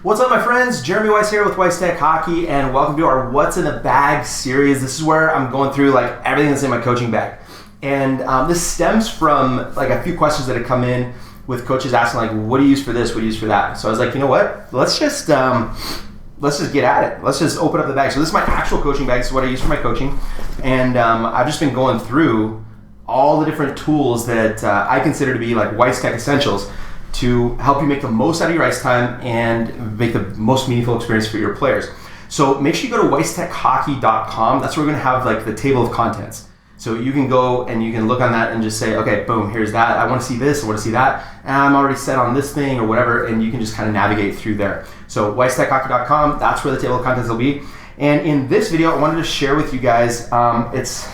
What's up, my friends? Jeremy Weiss here with Weiss Tech Hockey, and welcome to our What's in a Bag series. This is where I'm going through like everything that's in my coaching bag, and this stems from like a few questions that have come in with coaches asking like, "What do you use for this? What do you use for that?" So I was like, you know what? Let's just get at it. Let's just open up the bag. So this is my actual coaching bag. This is what I use for my coaching, and I've just been going through all the different tools that I consider to be like Weiss Tech essentials to help you make the most out of your ice time and make the most meaningful experience for your players. So make sure you go to weisstechhockey.com. That's where we're going to have like the table of contents. So you can go and you can look on that and just say, okay, boom, here's that. I want to see this, I want to see that. And I'm already set on this thing or whatever, and you can just kind of navigate through there. So weisstechhockey.com, that's where the table of contents will be. And in this video, I wanted to share with you guys, it's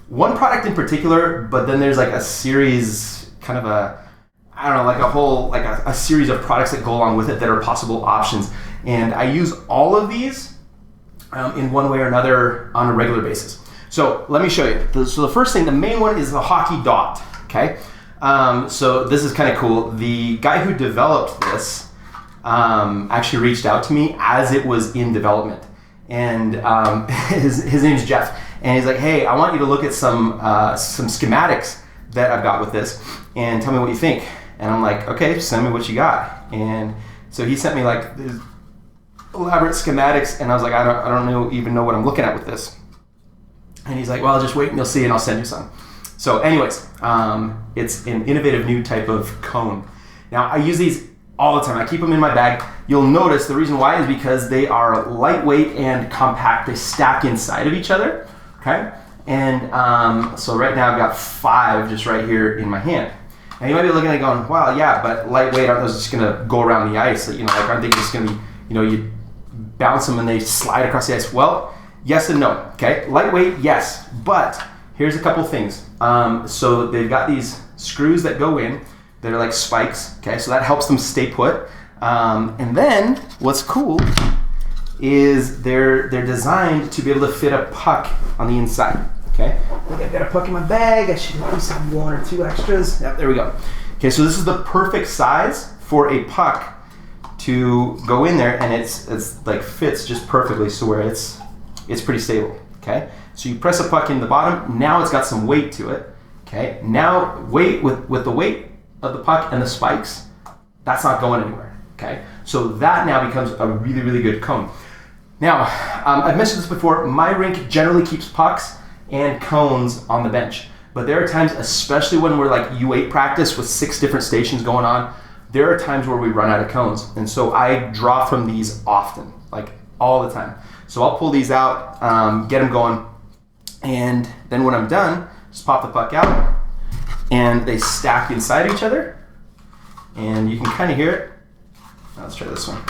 one product in particular, but then there's like a series, kind of a, I don't know, like a whole, like a series of products that go along with it that are possible options. And I use all of these in one way or another on a regular basis. So let me show you. So the first thing, the main one is the hockey dot, okay? So this is kind of cool. The guy who developed this actually reached out to me as it was in development. And his name's Jeff. And he's like, hey, I want you to look at some schematics that I've got with this and tell me what you think. And I'm like, okay, send me what you got. And so he sent me like these elaborate schematics, and I was like, I don't even know what I'm looking at with this. And he's like, well, just wait and you'll see, and I'll send you some. So anyways, it's an innovative new type of cone. Now, I use these all the time. I keep them in my bag. You'll notice the reason why is because they are lightweight and compact. They stack inside of each other, okay? And so right now I've got 5 just right here in my hand. And you might be looking at it going, wow, yeah, but lightweight, aren't those just gonna go around the ice? You know, like aren't they just gonna be, you know, you bounce them and they slide across the ice? Well, yes and no, okay? Lightweight, yes, but here's a couple things. So they've got these screws that go in that are like spikes, okay? So that helps them stay put. And then what's cool is they're designed to be able to fit a puck on the inside. Okay, I think I've got a puck in my bag. I should at least have 1 or 2 extras. Yep, there we go. Okay, so this is the perfect size for a puck to go in there, and it's like fits just perfectly, so where it's pretty stable. Okay, so you press a puck in the bottom. Now it's got some weight to it. Okay, now weight with the weight of the puck and the spikes, that's not going anywhere. Okay, so that now becomes a really, really good cone. Now, I've mentioned this before. My rink generally keeps pucks and cones on the bench, but there are times, especially when we're like U8 practice with 6 different stations going on, there are times where we run out of cones, and so I draw from these often, like all the time. So I'll pull these out, get them going, and then when I'm done, just pop the puck out, and they stack inside each other, and you can kind of hear it. Let's try this one.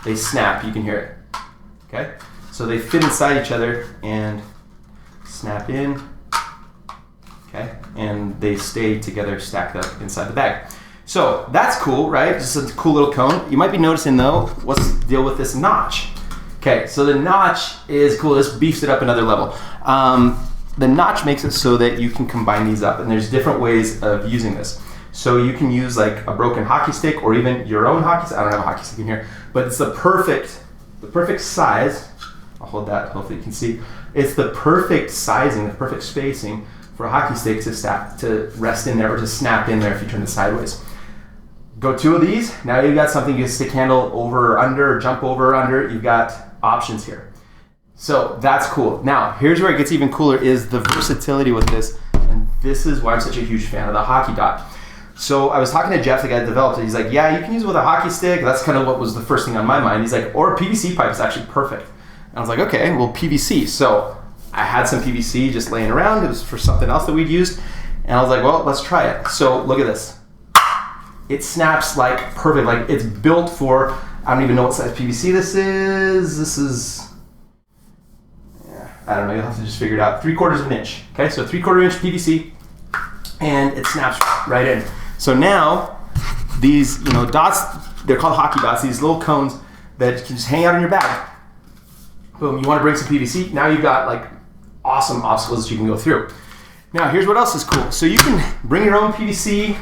They snap, you can hear it. Okay, so they fit inside each other and snap in, okay, and they stay together stacked up inside the bag. So that's cool, right? Just a cool little cone. You might be noticing though, what's the deal with this notch? Okay, so the notch is cool. This beefs it up another level. The notch makes it so that you can combine these up, and there's different ways of using this. So you can use like a broken hockey stick or even your own hockey stick. I don't have a hockey stick in here, but it's the perfect size. I'll hold that, hopefully you can see. It's the perfect sizing, the perfect spacing for a hockey stick to rest in there or to snap in there if you turn it sideways. Go 2 of these, now you've got something you can stick handle over or under, or jump over or under. You've got options here. So that's cool. Now, here's where it gets even cooler is the versatility with this, and this is why I'm such a huge fan of the hockey dot. So I was talking to Jeff, the guy that developed it. He's like, yeah, you can use it with a hockey stick. That's kind of what was the first thing on my mind. He's like, or a PVC pipe is actually perfect. And I was like, okay, well, PVC. So I had some PVC just laying around. It was for something else that we'd used. And I was like, well, let's try it. So look at this. It snaps like perfect. Like it's built for, I don't even know what size PVC this is. This is, yeah, I don't know. You'll have to just figure it out. 3/4 of an inch. Okay, so 3/4 inch PVC. And it snaps right in. So now these, dots, they're called hockey dots, these little cones that can just hang out in your bag. Boom, you want to bring some PVC, now you've got like awesome obstacles that you can go through. Now here's what else is cool. So you can bring your own PVC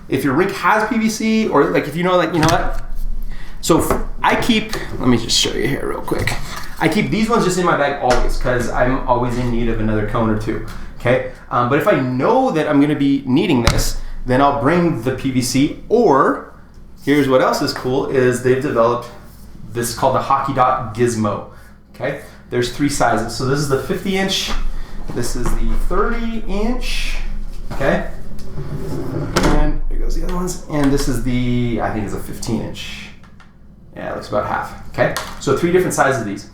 if your rink has PVC, or like if you know what. So let me just show you here real quick. I keep these ones just in my bag always because I'm always in need of another cone or two, okay? But if I know that I'm gonna be needing this, then I'll bring the PVC, or here's what else is cool is they've developed this called the Hockey Dot Gizmo, okay? There's 3 sizes. So this is the 50 inch, this is the 30 inch, okay? And there goes the other ones. And this is the, I think it's a 15 inch. Yeah, it looks about half, okay? So 3 different sizes of these.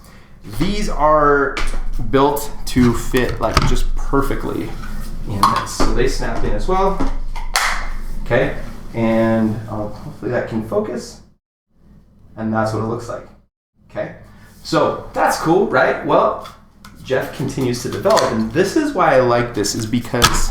These are built to fit like just perfectly in this. So they snap in as well, okay? And hopefully that can focus. And that's what it looks like, okay? So that's cool, right? Well, Jeff continues to develop, and this is why I like this, is because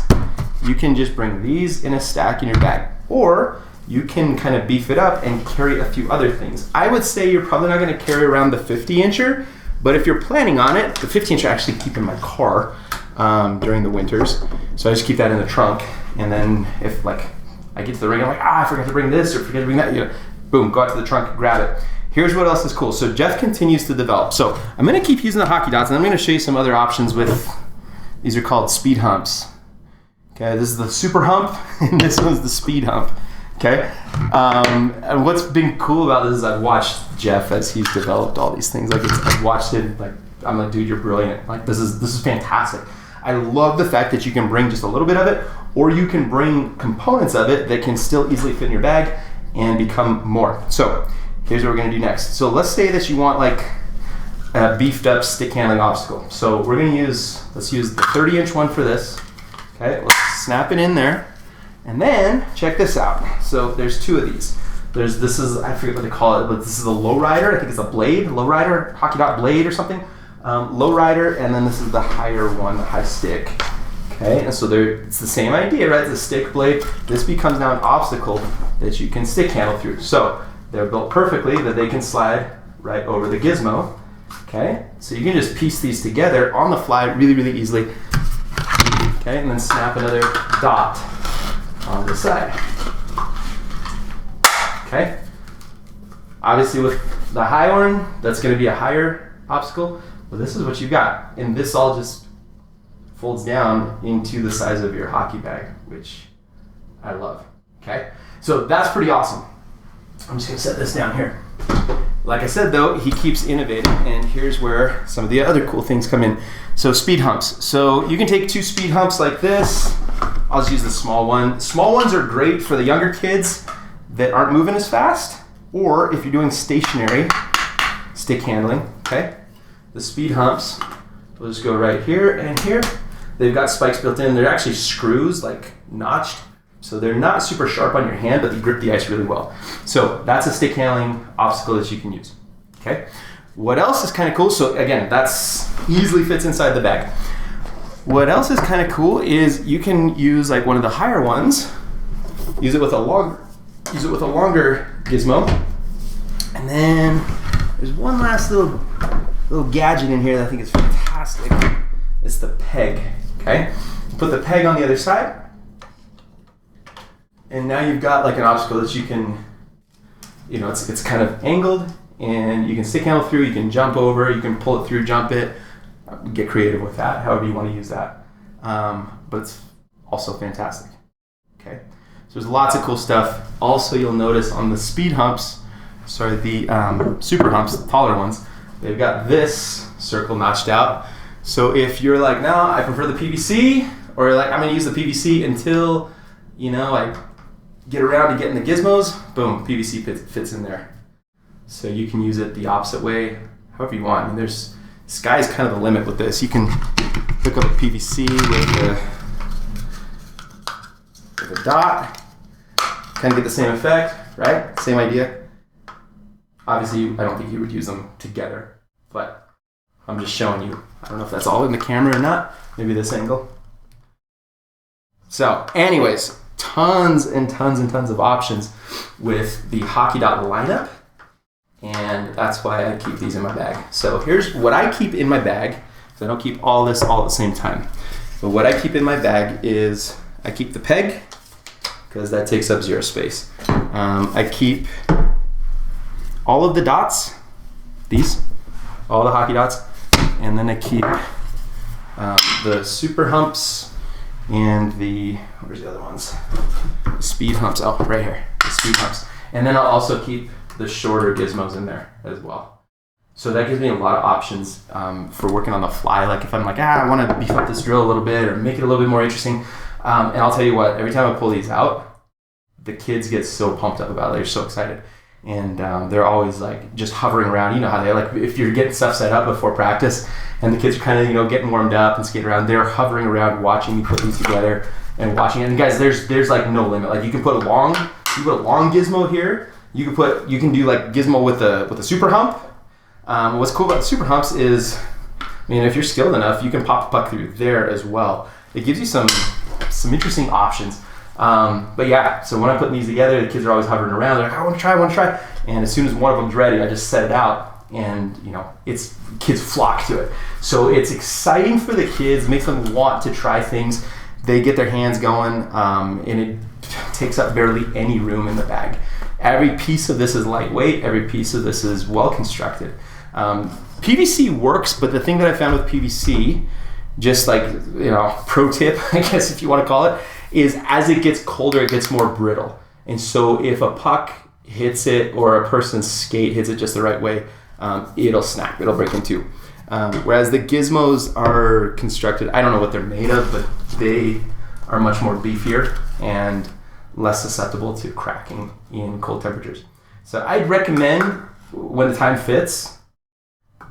you can just bring these in a stack in your bag, or you can kind of beef it up and carry a few other things. I would say you're probably not gonna carry around the 50 incher, but if you're planning on it, the 50 incher I actually keep in my car during the winters. So I just keep that in the trunk, and then if like I get to the ring, I'm like, I forgot to bring this or forget to bring that, you know, boom, go out to the trunk, grab it. Here's what else is cool. So Jeff continues to develop. So I'm gonna keep using the hockey dots, and I'm gonna show you some other options with, these are called speed humps. Okay, this is the super hump, and this one's the speed hump. Okay, and what's been cool about this is I've watched Jeff as he's developed all these things. Like I've watched it. Like I'm like, dude, you're brilliant. Like this is fantastic. I love the fact that you can bring just a little bit of it, or you can bring components of it that can still easily fit in your bag and become more. So here's what we're gonna do next. So let's say that you want like a beefed up stick handling obstacle. So we're gonna let's use the 30 inch one for this. Okay, let's snap it in there. And then check this out. So there's 2 of these. This is, I forget what they call it, but this is a low rider. I think it's a blade, low rider, hockey dot blade or something. Low rider, and then this is the higher one, the high stick. Okay, and so it's the same idea, right? It's a stick blade. This becomes now an obstacle that you can stick handle through. So they're built perfectly that they can slide right over the gizmo. Okay, so you can just piece these together on the fly really, really easily. Okay, and then snap another dot on the side. Okay. Obviously with the high one, that's going to be a higher obstacle, but this is what you got. And this all just folds down into the size of your hockey bag, which I love. Okay. So that's pretty awesome. I'm just going to set this down here. Like I said though, he keeps innovating, and here's where some of the other cool things come in. So speed humps. So you can take 2 speed humps like this. I'll just use the small one. Small ones are great for the younger kids that aren't moving as fast, or if you're doing stationary stick handling, okay? The speed humps, we'll just go right here and here. They've got spikes built in. They're actually screws, like notched, so they're not super sharp on your hand, but they grip the ice really well. So that's a stick handling obstacle that you can use, okay? What else is kind of cool? So again, that's easily fits inside the bag. What else is kind of cool is you can use like one of the higher ones, use it with a longer gizmo, and then there's one last little gadget in here that I think is fantastic. It's the peg. Okay, put the peg on the other side, and now you've got like an obstacle that you can, you know, it's kind of angled, and you can stick handle through. You can jump over. You can pull it through, jump it. Get creative with that, however you want to use that. But it's also fantastic. Okay, so there's lots of cool stuff. Also, you'll notice on the speed humps, the super humps, the taller ones, they've got this circle notched out. So if you're like, no, I prefer the PVC, or like, I'm gonna use the PVC until, you know, I get around to getting the gizmos, boom, PVC fits in there. So you can use it the opposite way, however you want. I mean, sky's kind of the limit with this. You can hook up a PVC with a dot, kind of get the same effect, right? Same idea. Obviously, I don't think you would use them together, but I'm just showing you. I don't know if that's all in the camera or not. Maybe this angle. So anyways, tons and tons and tons of options with the Hockey Dot lineup. And that's why I keep these in my bag. So here's what I keep in my bag. So I don't keep all this all at the same time. But what I keep in my bag is I keep the peg, because that takes up 0 space. I keep all of the dots, all the hockey dots, and then I keep the super humps and where's the other ones? The speed humps, oh, right here, the speed humps. And then I'll also keep the shorter gizmos in there as well. So that gives me a lot of options for working on the fly. Like if I'm like, I want to beef up this drill a little bit or make it a little bit more interesting. And I'll tell you what, every time I pull these out, the kids get so pumped up about it. They're so excited. And they're always like just hovering around. You know how they like, if you're getting stuff set up before practice and the kids are kind of, getting warmed up and skating around, they're hovering around watching me put these together and watching it. And guys, there's like no limit. Like you can put a long gizmo here. You can do like gizmo with a super hump. What's cool about the super humps is, if you're skilled enough, you can pop the puck through there as well. It gives you some interesting options. But yeah, so when I'm putting these together, the kids are always hovering around. They're like, I want to try. And as soon as one of them's ready, I just set it out, and kids flock to it. So it's exciting for the kids, makes them want to try things. They get their hands going, and it takes up barely any room in the bag. Every piece of this is lightweight. Every piece of this is well constructed. PVC works, but the thing that I found with PVC, just like, pro tip, I guess if you want to call it, is as it gets colder, it gets more brittle. And so if a puck hits it or a person's skate hits it just the right way, it'll snap, it'll break in two. Whereas the gizmos are constructed, I don't know what they're made of, but they are much more beefier and less susceptible to cracking in cold temperatures. So I'd recommend, when the time fits,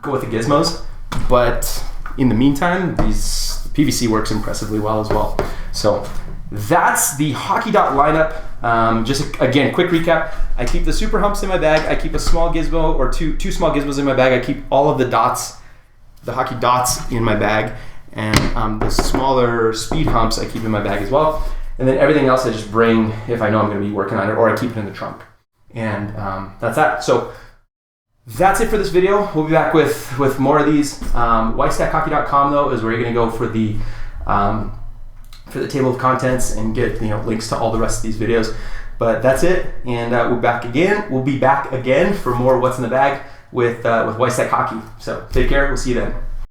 go with the gizmos, but in the meantime, these PVC works impressively well as well. So that's the hockey dot lineup. Just again, quick recap. I keep the super humps in my bag. I keep a small gizmo or two small gizmos in my bag. I keep all of the dots, the hockey dots in my bag. And the smaller speed humps I keep in my bag as well. And then everything else I just bring if I know I'm going to be working on it, or I keep it in the trunk. And that's that. So that's it for this video. We'll be back with more of these. Whitestackhockey.com though is where you're going to go for the table of contents and get links to all the rest of these videos. But that's it, and we'll be back again for more What's in the Bag with White Stack Hockey. So take care. We'll see you then.